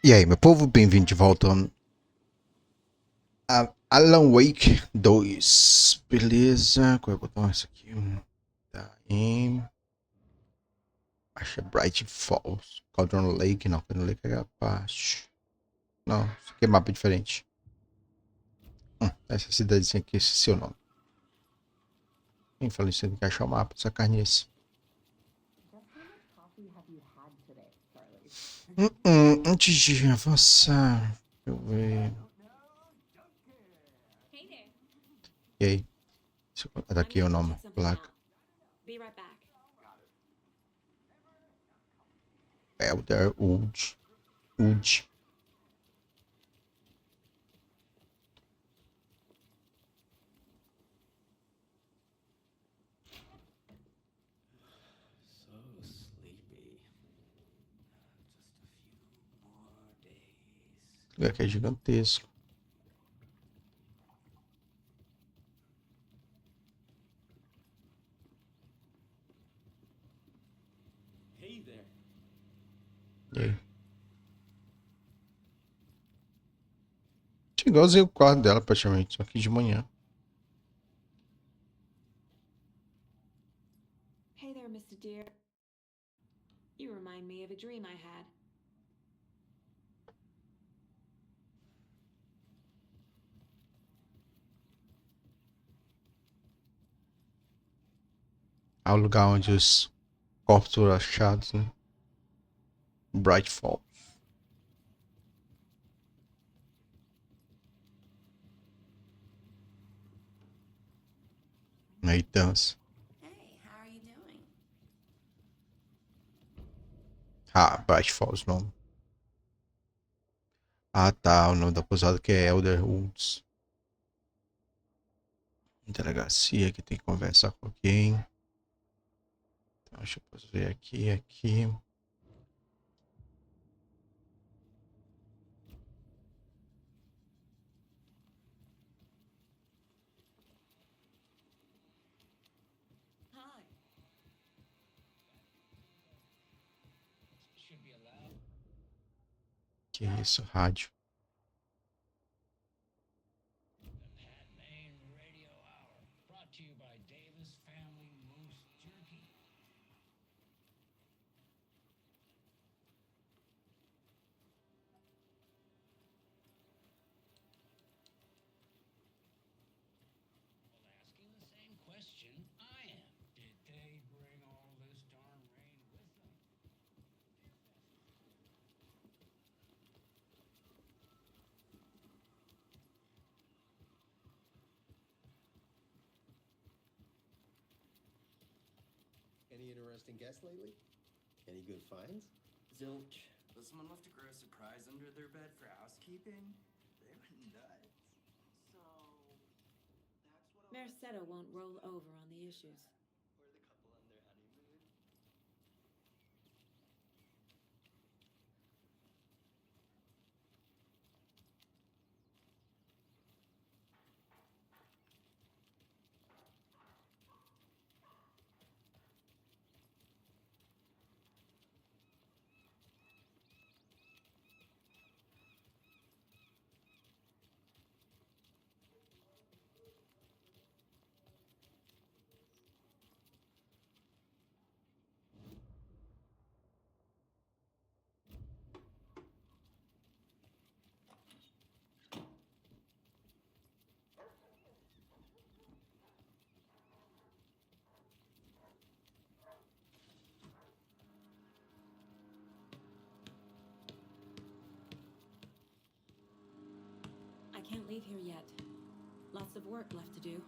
E aí, meu povo, bem-vindo de volta a Alan Wake 2. Beleza, qual é o botão? Esse aqui. Tá em. Acho que é Bright Falls. Cauldron Lake, não. Cauldron Lake é abaixo. Não, isso aqui é mapa diferente. Essa cidadezinha aqui, esse é seu nome. Quem falou isso? Tem que achar o mapa dessa carne esse. Antes de avançar, deixa eu ver. E aí? Daqui é o nome, placa. Elder Wood. Wood. Esse lugar aqui é gigantesco. E aí? Igualzinho o quarto dela, praticamente, só que de manhã. Hey there, Mr. Deer. You remind me of a dream I had. É o lugar onde os corpos foram achados, né? Bright Falls. Aí dança. Hey, how are you doing? Ah, Bright Falls, nome. Ah, tá. O nome da pousada que é Elder Woods. Delegacia que tem que conversar com alguém. Então, deixa eu ver aqui. Hi. Que isso, rádio. Any interesting guests lately? Any good finds? Zilch. But someone left a gross surprise under their bed for housekeeping? They went nuts. So, that's what Mercado won't roll over on the issues. Or the couple on their honeymoon? I can't leave here yet. Lots of work left to do.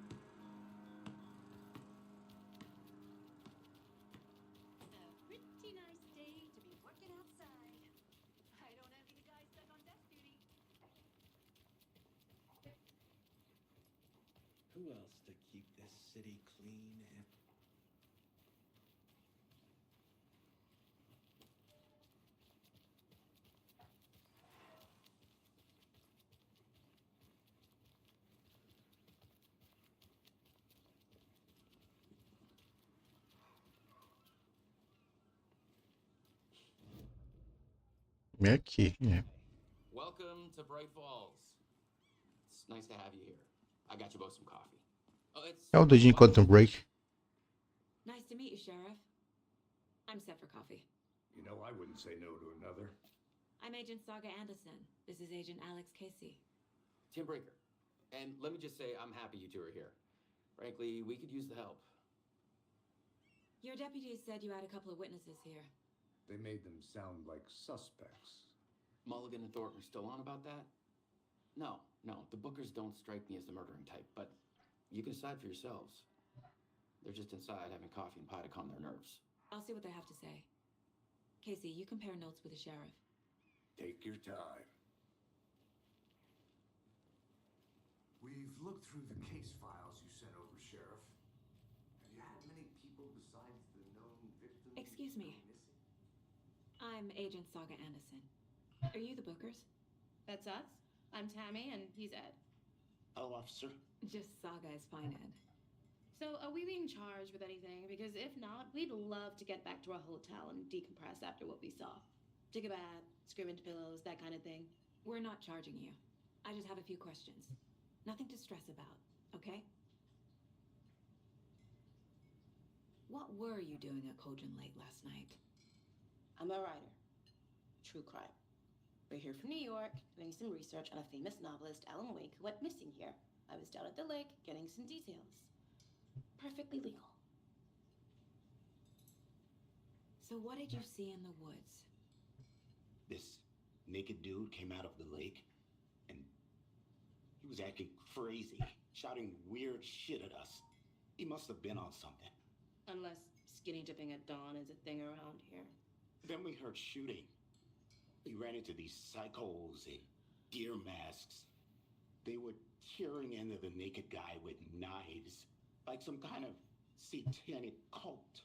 A pretty nice day to be working outside. I don't envy the guy stuck on desk duty. Who else to keep this city clean and... É aqui, né? to Bright Falls. It's nice to have you here. I got you both some coffee. Oh, it's... É o dedinho Quantum Break. Nice to meet you, Sheriff. I'm set for coffee. You know, I wouldn't say no to another. I'm Agent Saga Anderson. This is Agent Alex Casey. Tim Breaker. And let me just say, I'm happy you two are here. Frankly, we could use the help. Your deputies said you had a couple of witnesses here. They made them sound like suspects. Mulligan and Thornton are still on about that? No, the Bookers don't strike me as the murdering type, but you can decide for yourselves. They're just inside having coffee and pie to calm their nerves. I'll see what they have to say. Casey, you compare notes with the sheriff. Take your time. We've looked through the case files you sent over, Sheriff. Have you had many people besides the known victims? Excuse me. missing? I'm Agent Saga Anderson. Are you the Bookers? That's us. I'm Tammy, and he's Ed. Hello, officer. Just Saga is fine, Ed. So, are we being charged with anything? Because if not, we'd love to get back to our hotel and decompress after what we saw. Take a bath, scream into pillows, that kind of thing. We're not charging you. I just have a few questions. Nothing to stress about, okay? What were you doing at Cauldron Lake last night? I'm a writer. True crime. We're here from New York, doing some research on a famous novelist, Alan Wake, who went missing here. I was down at the lake, getting some details. Perfectly legal. So what did you see in the woods? This naked dude came out of the lake, and he was acting crazy, shouting weird shit at us. He must have been on something. Unless skinny dipping at dawn is a thing around here. Then we heard shooting. We ran into these psychos in deer masks. They were tearing into the naked guy with knives, like some kind of satanic cult.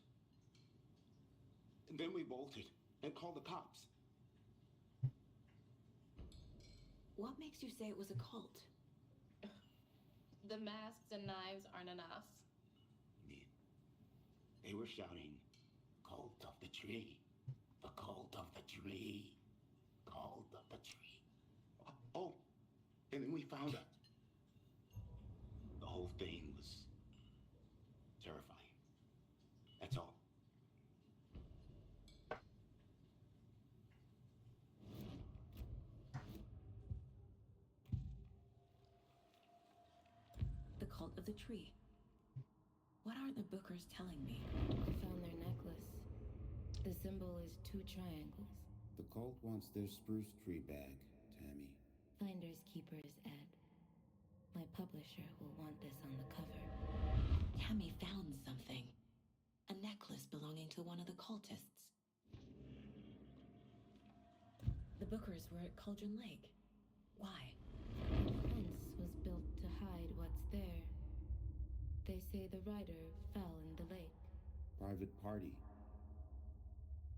And then we bolted and called the cops. What makes you say it was a cult? The masks and knives aren't enough. They were shouting, "Cult of the tree, the cult of the tree, cult of the tree." Oh, and then we found out. The whole thing was terrifying. That's all. The cult of the tree. What are the Bookers telling me? I found their necklace. The symbol is 2 triangles. The cult wants their spruce tree bag, Tammy. Finders keepers, Ed. My publisher will want this on the cover. Tammy found something. A necklace belonging to one of the cultists. The Bookers were at Cauldron Lake. Why? The fence was built to hide what's there. They say the rider fell in the lake. Private party.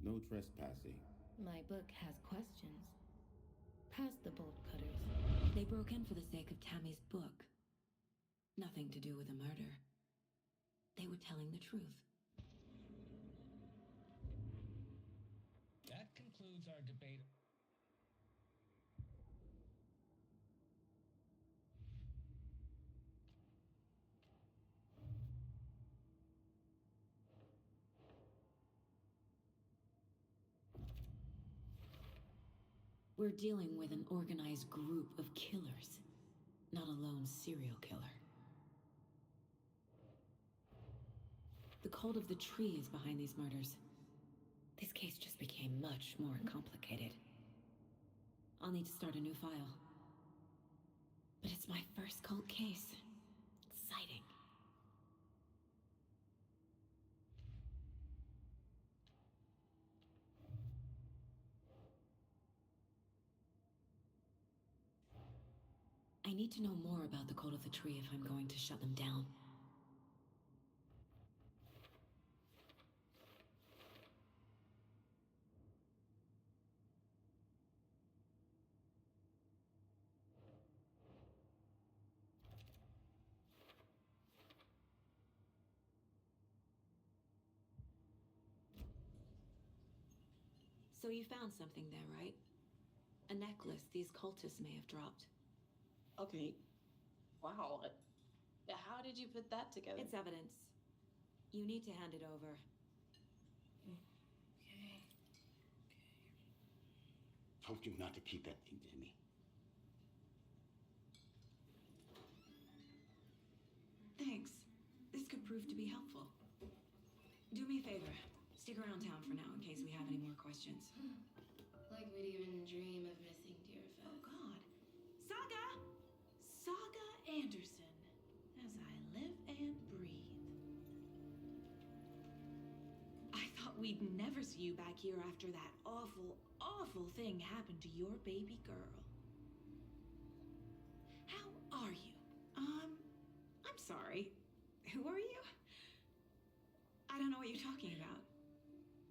No trespassing. My book has questions. Past the bolt cutters. They broke in for the sake of Tammy's book. Nothing to do with the murder. They were telling the truth. That concludes our debate. We're dealing with an organized group of killers, not a lone serial killer. The cult of the tree is behind these murders. This case just became much more complicated. I'll need to start a new file. But it's my first cult case. Exciting. I need to know more about the cult of the tree if I'm going to shut them down. So you found something there, right? A necklace. list these cultists may have dropped. Okay. Wow. How did you put that together? It's evidence. You need to hand it over. Okay. Told you not to keep that thing to me. Thanks. This could prove to be helpful. Do me a favor. Stick around town for now in case we have any more questions. Like we'd even dream of missing dear Oh, Fez. God. Saga! Saga Anderson. As I live and breathe. I thought we'd never see you back here after that awful, awful thing happened to your baby girl. How are you? I'm sorry. Who are you? I don't know what you're talking about.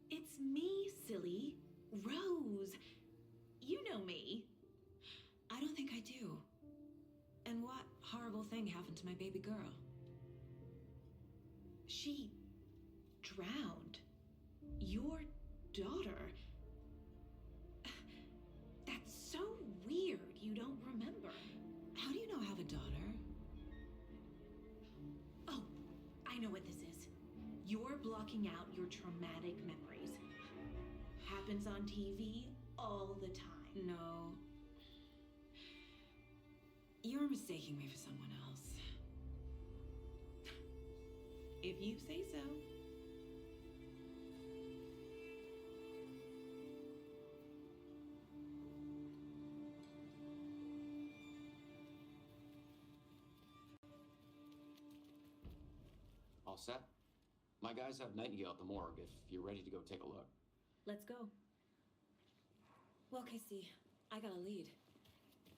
It's me, silly. Rose. You know me. I don't think I do. And what horrible thing happened to my baby girl? She drowned. Your daughter. That's so weird you don't remember. How do you know I have a daughter? Oh, I know what this is. You're blocking out your traumatic memories. Happens on TV all the time. No. You're mistaking me for someone else. If you say so. All set? My guys have Nightingale at the morgue if you're ready to go take a look. Let's go. Well, Casey, I got a lead.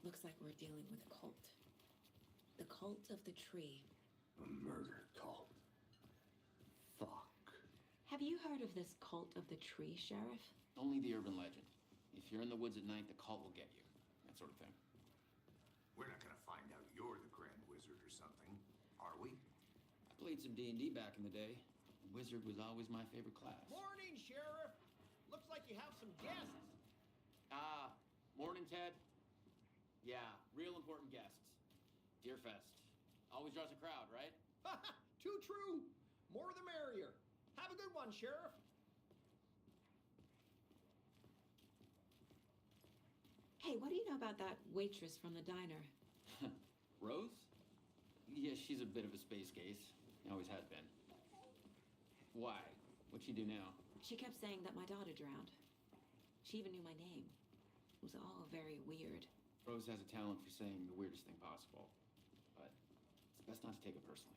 Looks like we're dealing with a cult. The cult of the tree. A murder cult. Fuck. Have you heard of this cult of the tree, Sheriff? Only the urban legend. If you're in the woods at night, the cult will get you. That sort of thing. We're not gonna find out you're the Grand Wizard or something, are we? I played some D&D back in the day. Wizard was always my favorite class. Morning, Sheriff. Looks like you have some guests. Morning, Ted. Yeah, real important guests. Deerfest. Always draws a crowd, right? Too true. More the merrier. Have a good one, Sheriff. Hey, what do you know about that waitress from the diner? Rose? Yeah, she's a bit of a space case. Always has been. Why? What'd she do now? She kept saying that my daughter drowned. She even knew my name. It was all very weird. Rose has a talent for saying the weirdest thing possible. But it's best not to take it personally.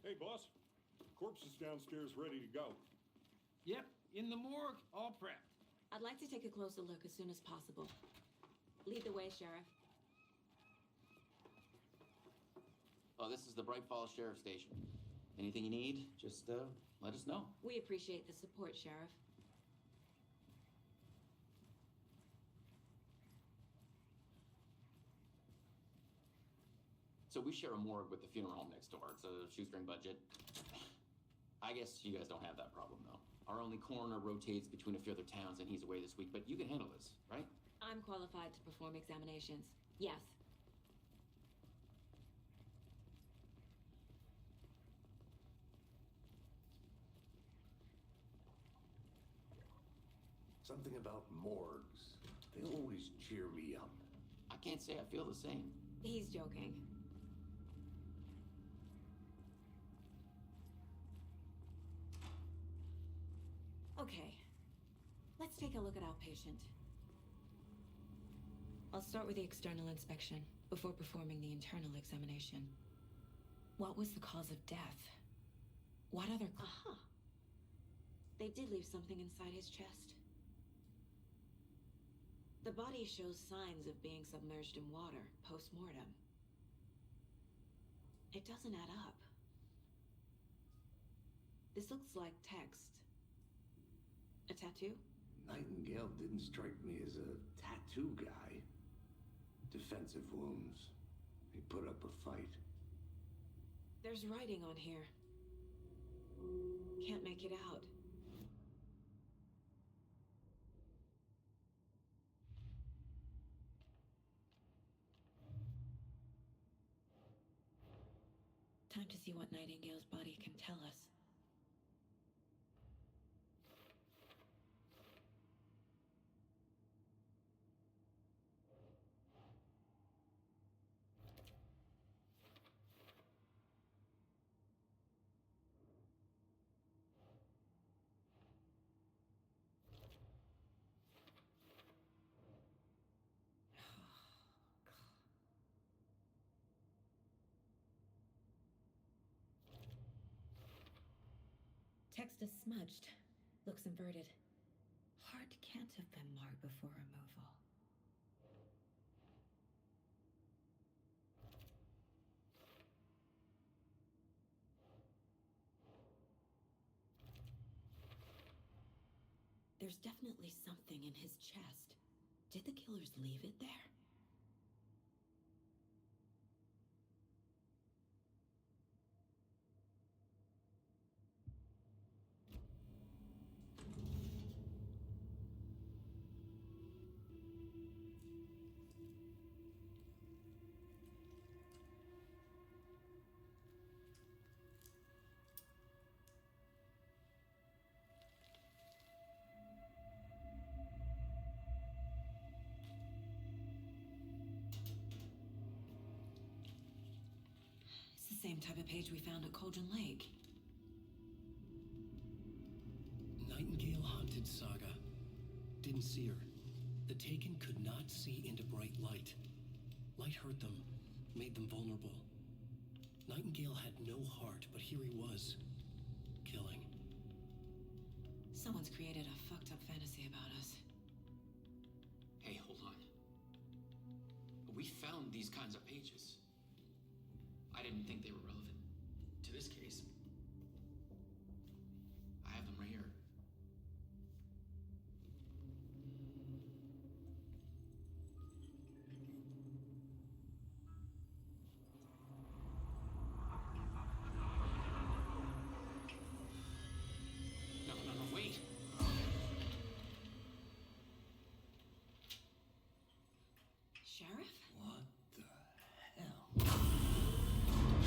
Hey, boss. Corpse is downstairs ready to go. Yep, in the morgue, all prepped. I'd like to take a closer look as soon as possible. Lead the way, Sheriff. Oh, this is the Bright Falls Sheriff Station. Anything you need, just let us know. We appreciate the support, Sheriff. So we share a morgue with the funeral home next door. It's a shoestring budget. I guess you guys don't have that problem, though. Our only coroner rotates between a few other towns, and he's away this week. But you can handle this, right? I'm qualified to perform examinations. Yes. Something about morgues. They always cheer me up. I can't say I feel the same. He's joking. Okay. Let's take a look at outpatient. I'll start with the external inspection before performing the internal examination. What was the cause of death? What other... Aha! They did leave something inside his chest. The body shows signs of being submerged in water post-mortem. It doesn't add up. This looks like text. A tattoo? Nightingale didn't strike me as a tattoo guy. Defensive wounds. He put up a fight. There's writing on here. make it out. Time to see what Nightingale's body can tell us. Text is smudged. Looks inverted. Heart can't have been marked before removal. There's definitely something in his chest. Did the killers leave it there? It's the same type of page we found at Cauldron Lake. Nightingale haunted Saga. Didn't see her. The Taken could not see into bright light. Light hurt them, made them vulnerable. Nightingale had no heart, but here he was, killing. Someone's created a fucked up fantasy about us. Hey, hold on. We found these kinds of pages. I didn't think they were relevant to this case. I have them right here. No, wait. Sheriff? What the hell?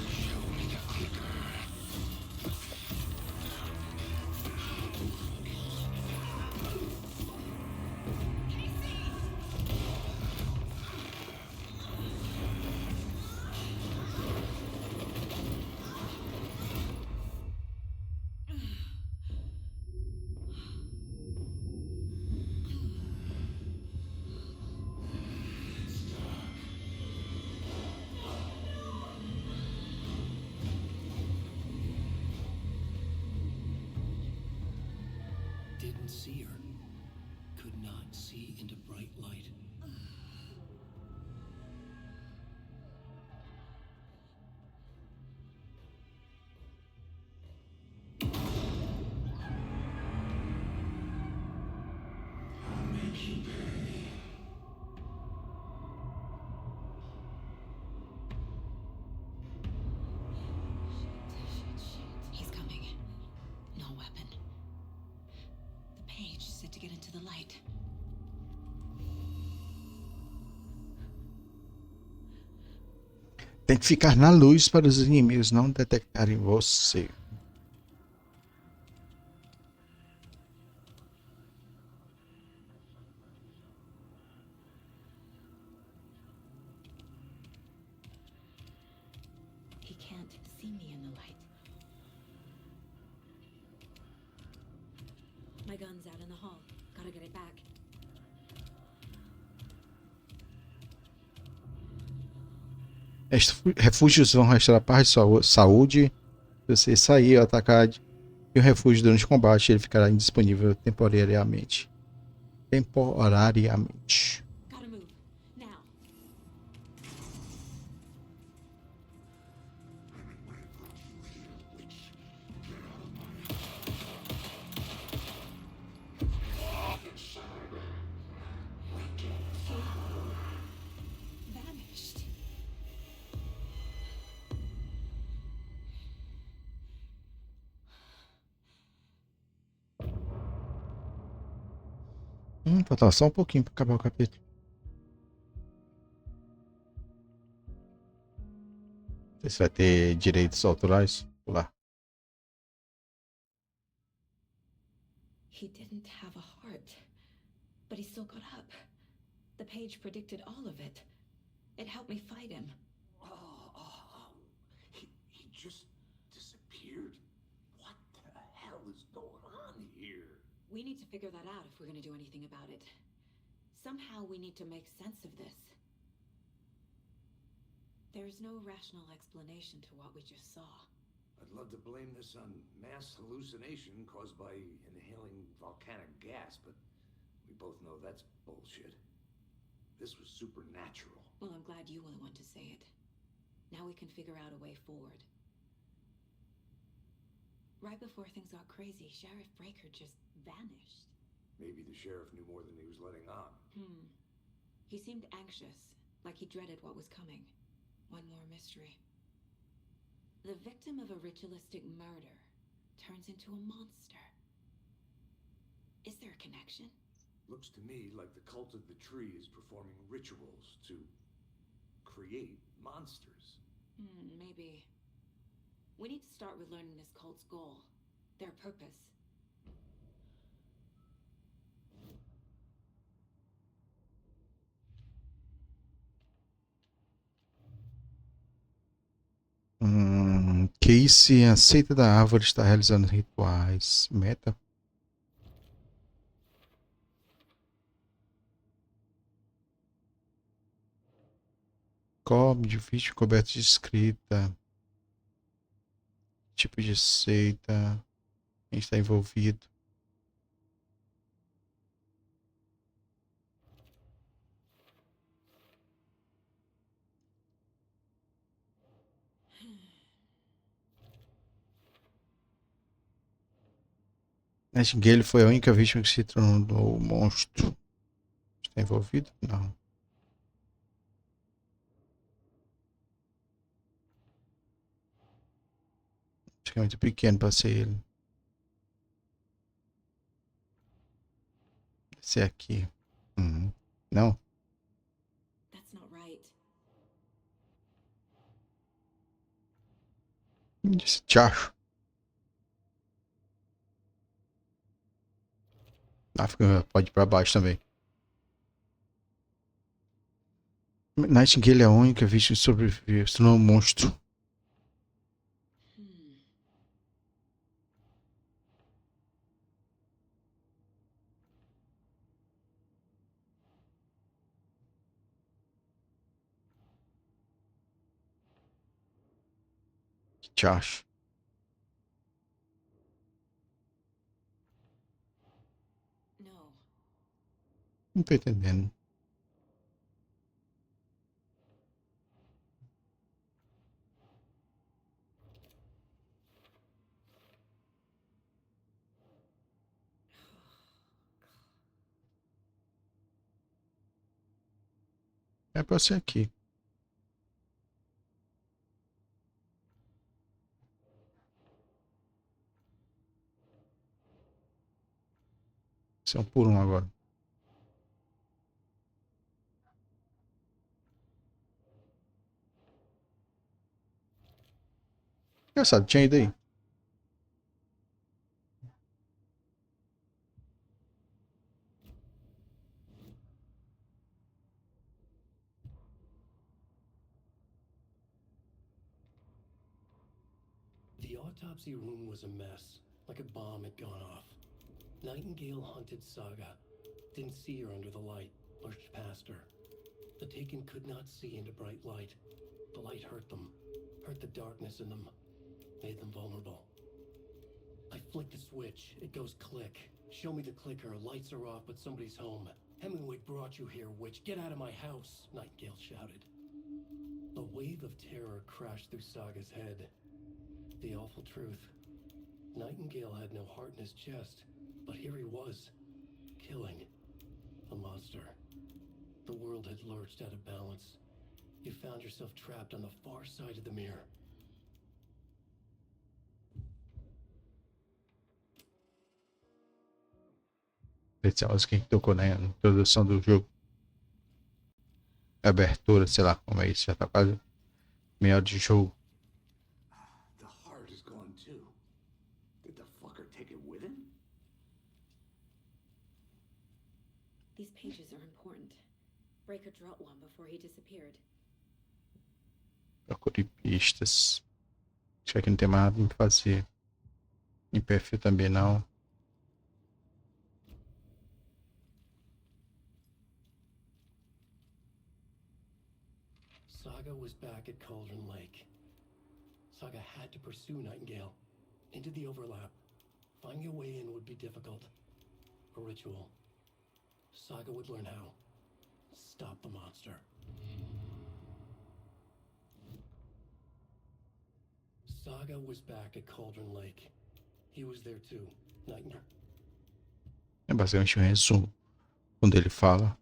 Show me the clicker. Didn't see her. Could not see into bright light. I'll make you pay. He's coming. No weapon. The page said to get into the light. Tem que ficar na luz para os inimigos não detectarem você. He can't see me in the light. My gun's out in the hall. Gotta get it back. Estes refúgios vão restaurar paz e saúde. Se você sair ou atacar e o refúgio durante o combate, ele ficará indisponível temporariamente. Temporariamente. Gotta move. Now. Vanished. Faltava só um pouquinho pra acabar o capítulo. Não sei se vai ter direitos autorais. Vou lá. He didn't have a heart, but he still got up. The page predicted all of it. It helped me fight him. He just disappeared? What the hell is going on here? We need to figure that out if we're going to do anything about it. Somehow we need to make sense of this. There is no rational explanation to what we just saw. I'd love to blame this on mass hallucination caused by inhaling volcanic gas, but we both know that's bullshit. This was supernatural. Well, I'm glad you were the one to say it. Now we can figure out a way forward. Right before things got crazy, Sheriff Breaker just vanished. Maybe the sheriff knew more than he was letting on. He seemed anxious, like he dreaded what was coming. One more mystery. The victim of a ritualistic murder turns into a monster. Is there a connection? Looks to me like the cult of the tree is performing rituals to create monsters. Maybe. We need to start with learning this cult's goal, their purpose. Casey, a seita da árvore, está realizando rituais. Meta. Cobre de vídeo coberto de escrita. Tipo de seita. Quem está envolvido. Nightingale foi a única vítima que se tornou monstro. Está envolvido? Não. Acho que é muito pequeno para ser ele. Esse é aqui. Não. That's not right. Disse tchacho. Pode ir para baixo também. Nightingale é a única vítima que sobreviveu. Se tornou um monstro. Tchacho. Não tô entendendo. É pra ser aqui. Esse é um por um agora. Engraçado, tinha ido aí. The autopsy room was a mess, like a bomb had gone off. Nightingale hunted Saga. Didn't see her under the light, lurched past her. The Taken could not see into bright light. The light hurt them, hurt the darkness in them, made them vulnerable. I flick the switch, it goes click. Show me the clicker, lights are off, but somebody's home. Hemingway brought you here, witch. Get out of my house, Nightingale shouted. A wave of terror crashed through Saga's head. The awful truth. Nightingale had no heart in his chest, but here he was, killing a monster. The world had lurched out of balance. You found yourself trapped on the far side of the mirror. Esse áudio que tocou na introdução do jogo. Abertura, sei lá como é isso, já tá quase meia hora de jogo. The heart is gone too. Did the fucker take it with him? These pages are important. Breaker dropped one before he disappeared. Procure pistas. Acho que aqui não tem mais nada pra fazer. Em perfil também não. Saga was back at Cauldron Lake. Saga had to pursue Nightingale into the overlap. Finding a way in would be difficult. A ritual. Saga would learn how. Stop the monster. Saga was back at Cauldron Lake. He was there too. Nightingale. É basicamente um resumo. Quando ele fala.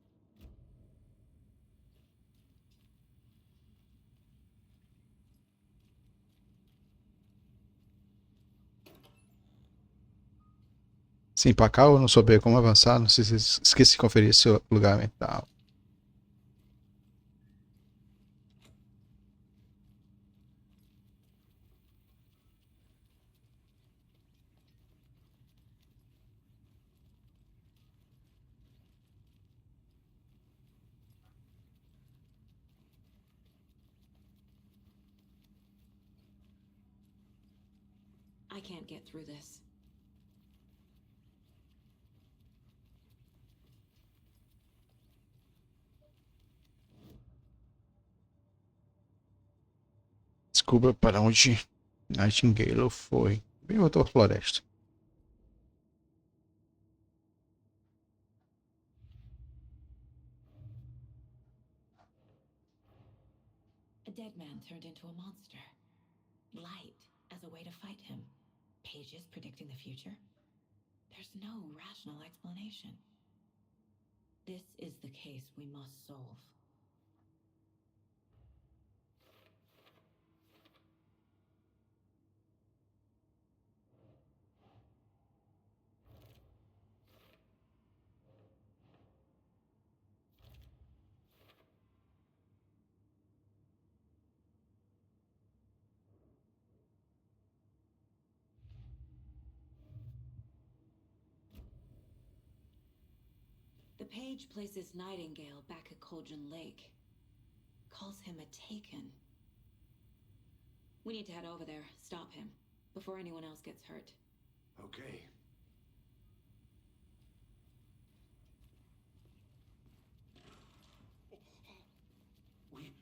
Sim, pra cá eu não souber como avançar. Não sei se esqueci de conferir esse lugar mental. I can't get through this. Descubra para onde Nightingale foi. Bem outra floresta. A dead man turned into a monster. Light as a way to fight him. Pages predicting the future? There's no rational explanation. This is the case we must solve. The page places Nightingale back at Cauldron Lake. Calls him a taken. We need to head over there, stop him, before anyone else gets hurt. Okay.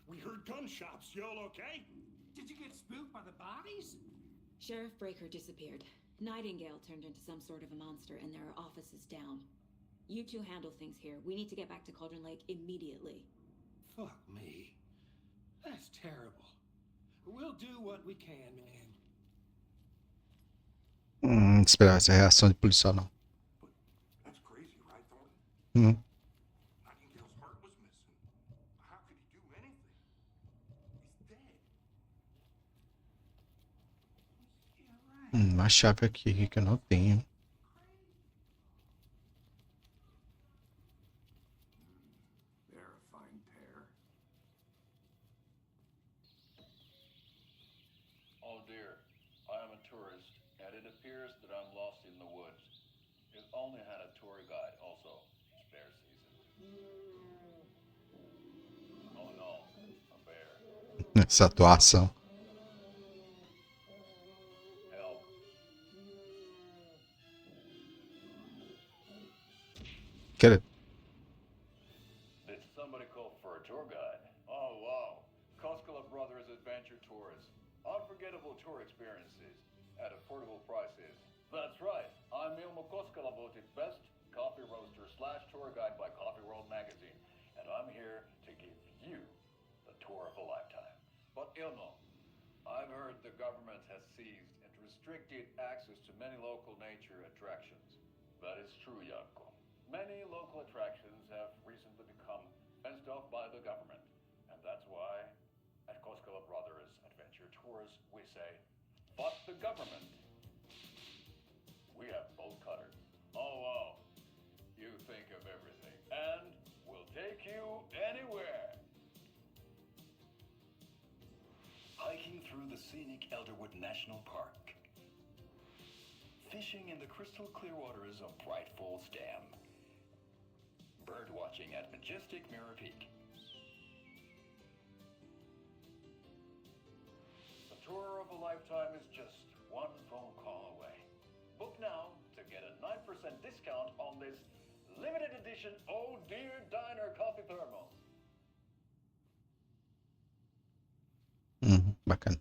We heard gunshots. Y'all okay? Did you get spooked by the bodies? Sheriff Breaker disappeared. Nightingale turned into some sort of a monster, and there are offices down. You two handle things here. We need to get back to Cauldron Lake immediately. Fuck me. That's terrible. We'll do what we can, man. Esperar essa reação de policial não. That's crazy, right, Thornton? Nightingale's heart was missing. How could he do anything? He's dead. Uma chave aqui que eu não tenho. They're a fine pair. Oh dear, I am a tourist, and it appears that I'm lost in the woods. If only had a tour guide also. Spare season. Oh no, a bear. Essa atuação. Help. Quer Did somebody call for a tour guide? Oh wow, Koskela Brothers Adventure Tours. Unforgettable tour experiences at affordable prices. That's right, I'm Ilmo Koskela, voted best coffee roaster / tour guide by Coffee World magazine, and I'm here to give you the tour of a lifetime. But Ilmo, I've heard the government has seized and restricted access to many local nature attractions. That is true, Janko. Many local attractions have recently become fenced off by the government, and that's why at Koskela Brothers Adventure Tours we say, fuck the government. We have both cutters. Oh wow, you through the scenic Elderwood National Park. Fishing in the crystal clear waters of Bright Falls Dam. Bird watching at majestic Mirror Peak. The tour of a lifetime is just one phone call away. Book now to get a 9% discount on this limited edition Oh Dear Diner Coffee Thermos. Bacana.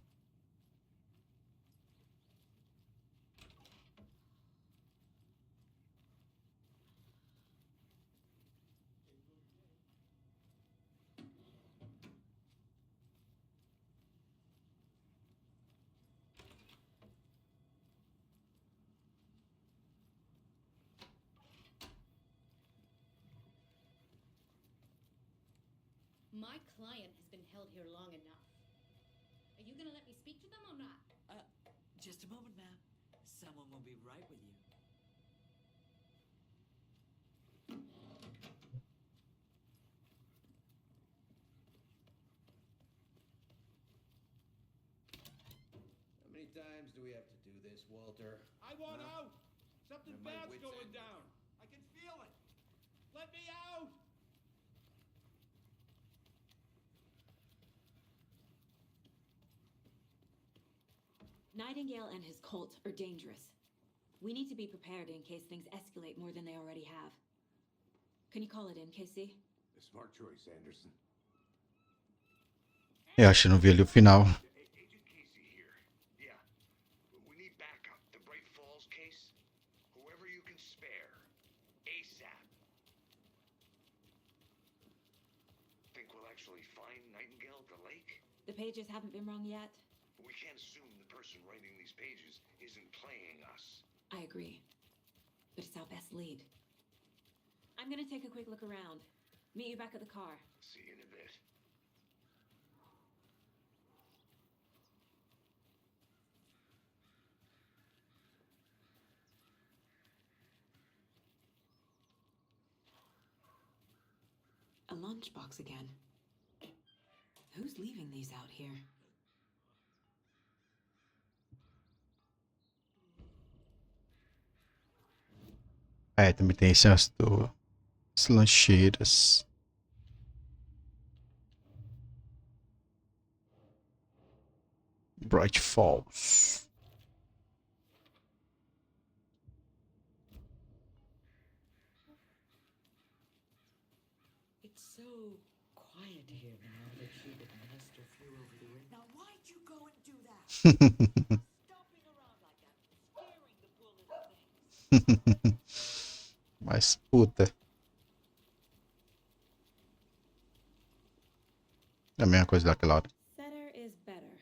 My client has been held here long enough. Are you gonna let me speak to them or not? Just a moment, ma'am. Someone will be right with you. How many times do we have to do this, Walter? I want out! Something At my bad's wit's going end. down! I can feel it! Let me out! Nightingale and his cult are dangerous. We need to be prepared in case things escalate more than they already have. Can you call it in, KC? A smart choice, Anderson. Eu acho que não vi ali o final. Agent Casey here. Yeah. We need backup. The Bright Falls case? Whoever you can spare. ASAP. Think we'll actually find Nightingale at the lake? The pages haven't been wrong yet. We can't assume the person writing these pages isn't playing us. I agree. But it's our best lead. I'm gonna take a quick look around. Meet you back at the car. See you in a bit. A lunchbox again. Who's leaving these out here? É, também tem esse as lancheiras. Bright Falls. It's so quiet here now that you and Master flew over the ring. Now why'd you go and do that? Stomping around like that, scaring the poor little things. Mas puta. É a mesma coisa daquela hora. Better is better.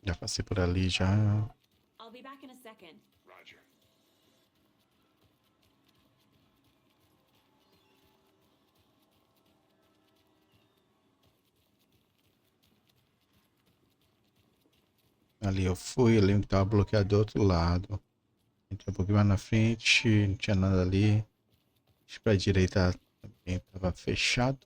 Já passei por ali já. I'll be back in a second. Roger. Ali eu fui, eu lembro que tava bloqueado do outro lado. Entrei um pouquinho mais na frente, não tinha nada ali. Acho que pra direita também tava fechado.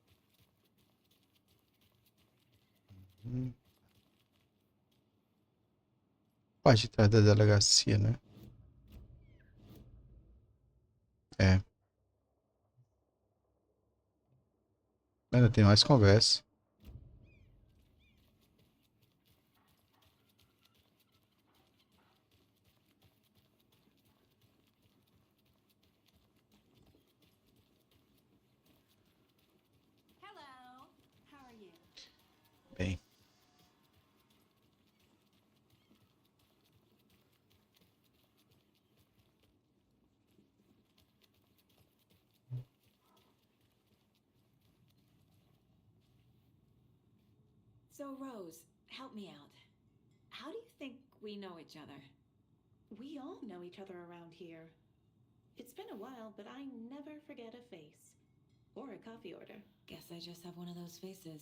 Parte de trás da delegacia, né? É. Ainda tem mais conversa. Hello. How are you? Bem. So, Rose, help me out. How do you think we know each other? We all know each other around here. It's been a while, but I never forget a face. Or a coffee order. Guess I just have one of those faces.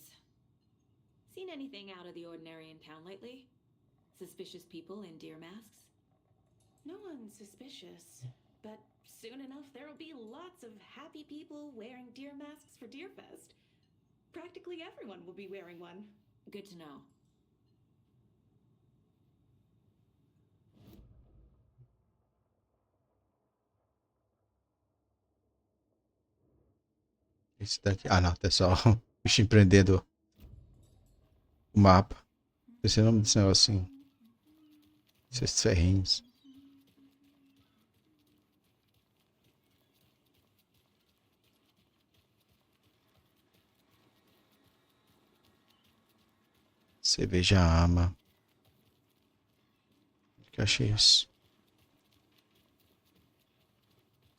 Seen anything out of the ordinary in town lately? Suspicious people in deer masks? No one's suspicious. But soon enough, there will be lots of happy people wearing deer masks for Deerfest. Practically everyone will be wearing one. Good to know. Esse daqui. Ah, não, é só o bicho empreendedor. O mapa. Esse é o nome desse negocinho. Esses ferrinhos. Cerveja ama. Onde que eu achei isso?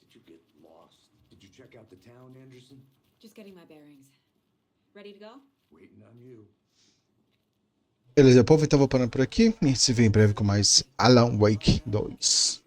Did you get lost? Did you check out the town, Anderson? Just getting my bearings. Ready to go? Waiting on you. Beleza, povo, então vou parando por aqui. E a gente se vê em breve com mais Alan Wake 2.